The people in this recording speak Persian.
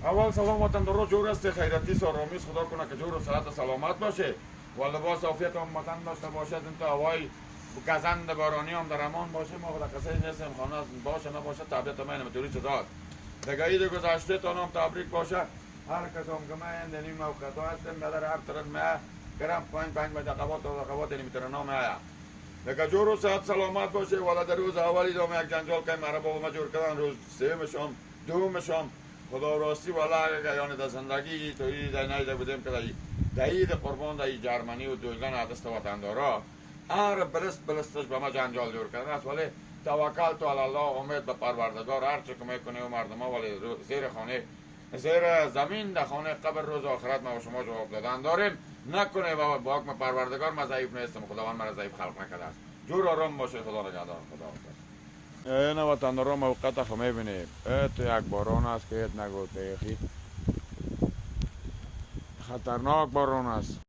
اول سلام وطندارا، جور است، خیراتی سارامیز، خدا کنه که جور و صحت و سلامت باشه و لباس عافیت و وطن داشته باشد. این تا هوای گزند بارانی هم در امان باشه. ما خدا کسی نیستیم، خانه باشه نباشه طبیعت ما اینطوری چیزاست. دیگه عید گذشته تا هم تبریک باشه. هر کس هم که ما در این موقع هستیم بدر هر طرف ما گرم پنج بجه قبات و قبات این میتونه نام آیا دیگه جور و صحت سلامت باشه. والا در روز اولی دوم یک جنجال که مرا با ما جور کردن، روز سومشم دومشم خدا راستی والا اگر یعنی در زندگی توی در نیده بودیم که در عید قربان در جرمنی و دویلن عدست وطندارا هر بلستش به ما جنجال جور کردن است. ولی توکل تو الله، امید به پروردگار، هر چه که میکنه و مردم ها ولی زیر زمین در خانه قبر روز آخرت ما و شما جواب دادن داریم. نکنه و با حکم پروردگار ما ضعیف نیستم، خداوند مرا ضعیف خلق نکرده است. جور آرام باشه. خدا نگهدار. خدا این وطندارا موقعیت خو میبینیم. تو یک باران است که نگو تیخی خطرناک باران است.